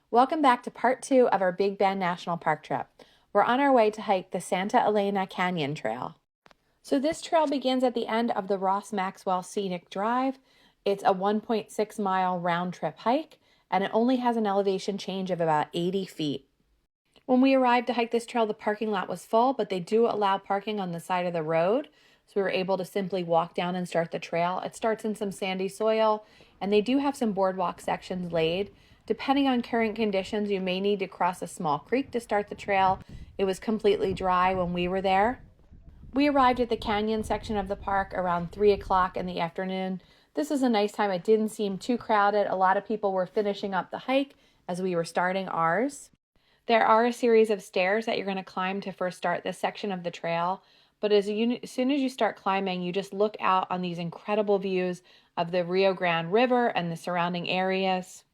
Welcome back to part 2 of our Big Bend National Park trip. We're on our way to hike the Santa Elena Canyon trail. So this trail begins at the end of the Ross Maxwell Scenic Drive. It's a 1.6 mile round trip hike, and it only has an elevation change of about 80 feet. When we arrived to hike this trail, the parking lot was full, but they do allow parking on the side of the road. So we were able to simply walk down and start the trail. It starts in some sandy soil, and they do have some boardwalk sections laid. Depending on current conditions, you may need to cross a small creek to start the trail. It was completely dry when we were there. We arrived at the canyon section of the park around 3 o'clock in the afternoon. This is a nice time. It didn't seem too crowded. A lot of people were finishing up the hike as we were starting ours. There are a series of stairs that you're going to climb to first start this section of the trail. But as soon as you start climbing, you just look out on these incredible views of the Rio Grande River and the surrounding areas.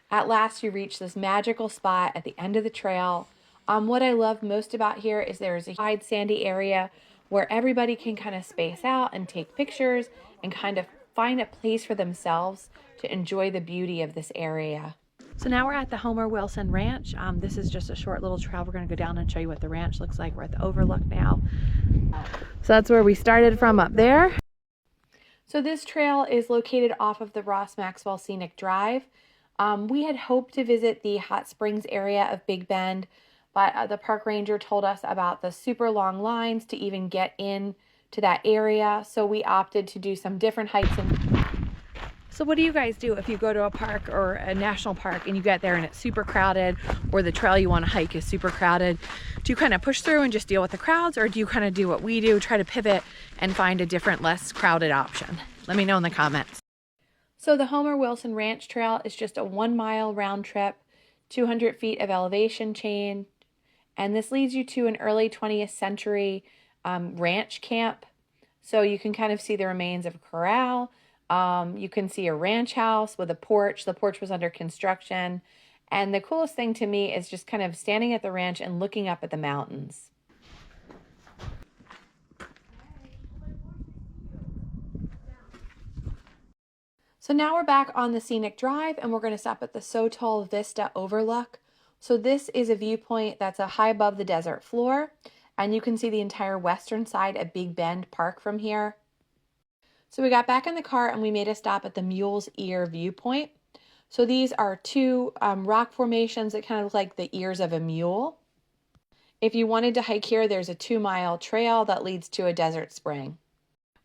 At last, you reach this magical spot at the end of the trail. What I love most about here is there's a wide sandy area where everybody can kind of space out and take pictures and kind of find a place for themselves to enjoy the beauty of this area. So now we're at the Homer Wilson Ranch. This is just a short little trail. We're going to go down and show you what the ranch looks like. We're at the Overlook now. So that's where we started from, up there. So this trail is located off of the Ross Maxwell Scenic Drive. We had hoped to visit the hot springs area of Big Bend, but the park ranger told us about the super long lines to even get in to that area. So we opted to do some different hikes. So what do you guys do if you go to a park or a national park and you get there and it's super crowded, or the trail you want to hike is super crowded? Do you kind of push through and just deal with the crowds, or do you kind of do what we do, try to pivot and find a different, less crowded option? Let me know in the comments. So the Homer Wilson Ranch Trail is just a 1 mile round trip, 200 feet of elevation change, and this leads you to an early 20th century ranch camp. So you can kind of see the remains of a corral. You can see a ranch house with a porch. The porch was under construction. And the coolest thing to me is just kind of standing at the ranch and looking up at the mountains. So now we're back on the scenic drive, and we're going to stop at the Sotol Vista Overlook. So this is a viewpoint that's high above the desert floor, and you can see the entire western side of Big Bend Park from here. So we got back in the car and we made a stop at the Mules Ears viewpoint. So these are two rock formations that kind of look like the ears of a mule. If you wanted to hike here, there's a 2 mile trail that leads to a desert spring.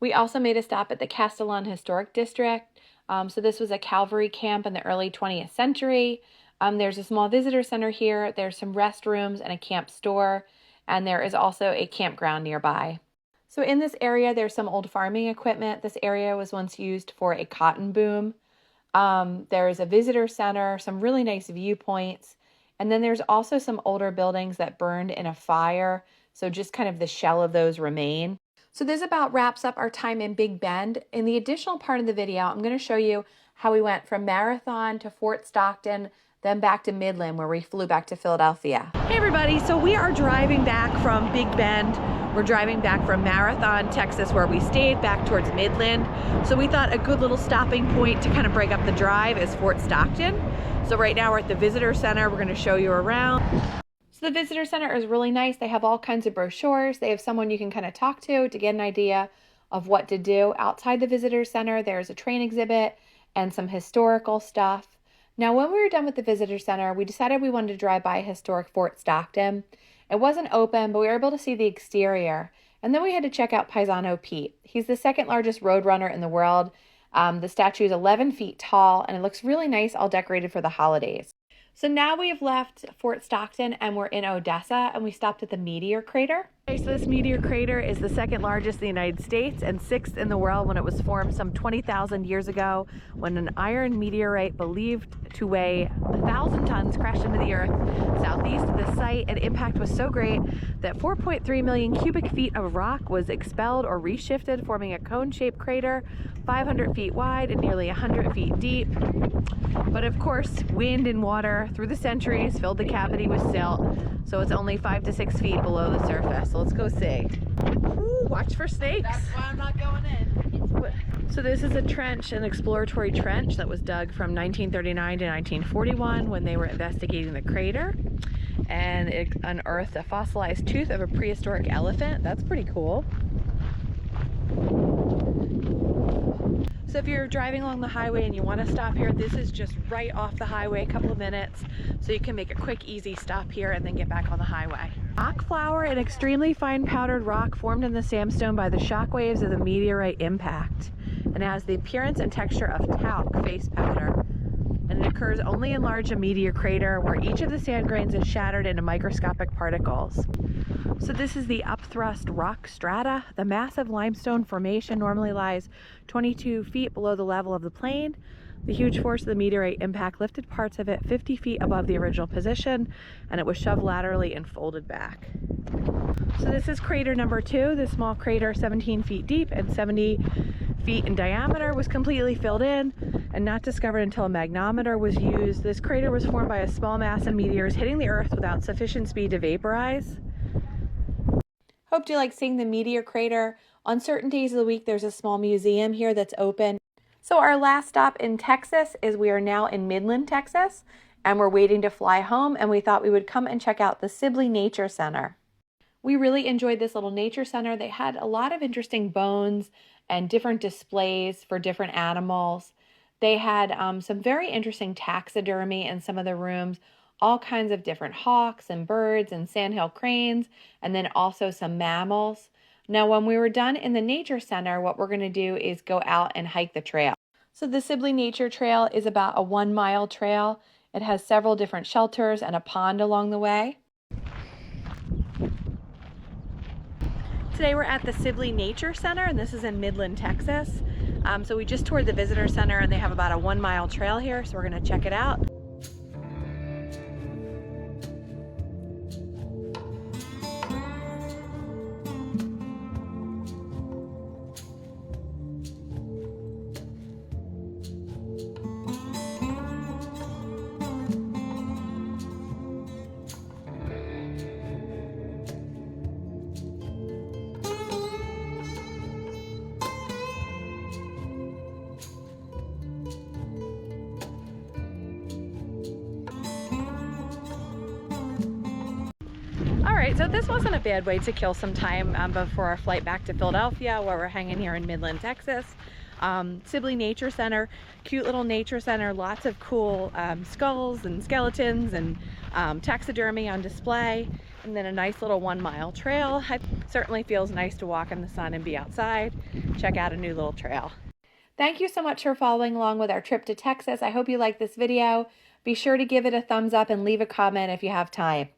We also made a stop at the Castolon Historic District. So this was a cavalry camp in the early 20th century. There's a small visitor center here. There's some restrooms and a camp store. And there is also a campground nearby. So in this area, there's some old farming equipment. This area was once used for a cotton boom. There is a visitor center, some really nice viewpoints. And then there's also some older buildings that burned in a fire. So just kind of the shell of those remain. So this about wraps up our time in Big Bend. In the additional part of the video, I'm going to show you how we went from Marathon to Fort Stockton, then back to Midland, where we flew back to Philadelphia. Hey everybody, so we are driving back from Big Bend. We're driving back from Marathon, Texas, where we stayed, back towards Midland. So we thought a good little stopping point to kind of break up the drive is Fort Stockton. So right now we're at the visitor center. We're going to show you around. So the visitor center is really nice. They have all kinds of brochures. They have someone you can kind of talk to get an idea of what to do. Outside the visitor center, there's a train exhibit and some historical stuff. Now, when we were done with the visitor center, we decided we wanted to drive by historic Fort Stockton. It wasn't open, but we were able to see the exterior. And then we had to check out Paisano Pete. He's the second largest roadrunner in the world. The statue is 11 feet tall, and it looks really nice, all decorated for the holidays. So now we've left Fort Stockton and we're in Odessa, and we stopped at the Meteor crater. Okay, so this Meteor crater is the second largest in the United States and sixth in the world when it was formed some 20,000 years ago, when an iron meteorite believed to weigh 1,000 tons crashed into the earth southeast of the site, and impact was so great that 4.3 million cubic feet of rock was expelled or reshifted, forming a cone-shaped crater 500 feet wide and nearly 100 feet deep. But of course, wind and water through the centuries filled the cavity with silt, so it's only 5 to 6 feet below the surface. So let's go see. Ooh, watch for snakes. That's why I'm not going in. So this is a trench, an exploratory trench that was dug from 1939 to 1941 when they were investigating the crater. And it unearthed a fossilized tooth of a prehistoric elephant. That's pretty cool. So if you're driving along the highway and you want to stop here, this is just right off the highway, a couple of minutes, so you can make a quick, easy stop here and then get back on the highway. Rock flour, an extremely fine powdered rock formed in the sandstone by the shock waves of the meteorite impact, and it has the appearance and texture of talc face powder. And it occurs only in large meteor crater where each of the sand grains is shattered into microscopic particles. So this is the upthrust rock strata. The massive limestone formation normally lies 22 feet below the level of the plain. The huge force of the meteorite impact lifted parts of it 50 feet above the original position, and it was shoved laterally and folded back. So this is crater number 2. This small crater, 17 feet deep and 70 feet in diameter, was completely filled in and not discovered until a magnometer was used. This crater was formed by a small mass of meteors hitting the earth without sufficient speed to vaporize. Hope you like seeing the Meteor crater. On certain days of the week, there's a small museum here that's open. So our last stop in Texas is we are now in Midland, Texas, and we're waiting to fly home, and we thought we would come and check out the Sibley Nature Center. We really enjoyed this little nature center. They had a lot of interesting bones and different displays for different animals. They had some very interesting taxidermy in some of the rooms, all kinds of different hawks and birds and sandhill cranes, and then also some mammals. Now, when we were done in the nature center, what we're going to do is go out and hike the trail. So the Sibley Nature Trail is about a 1-mile trail. It has several different shelters and a pond along the way. Today we're at the Sibley Nature Center, and this is in Midland, Texas. So we just toured the visitor center, and they have about a 1-mile trail here, so we're going to check it out. Alright, so this wasn't a bad way to kill some time before our flight back to Philadelphia, where we're hanging here in Midland, Texas. Sibley Nature Center, cute little nature center, lots of cool skulls and skeletons and taxidermy on display, and then a nice little 1-mile trail. It certainly feels nice to walk in the sun and be outside, check out a new little trail. Thank you so much for following along with our trip to Texas. I hope you liked this video. Be sure to give it a thumbs up and leave a comment if you have time.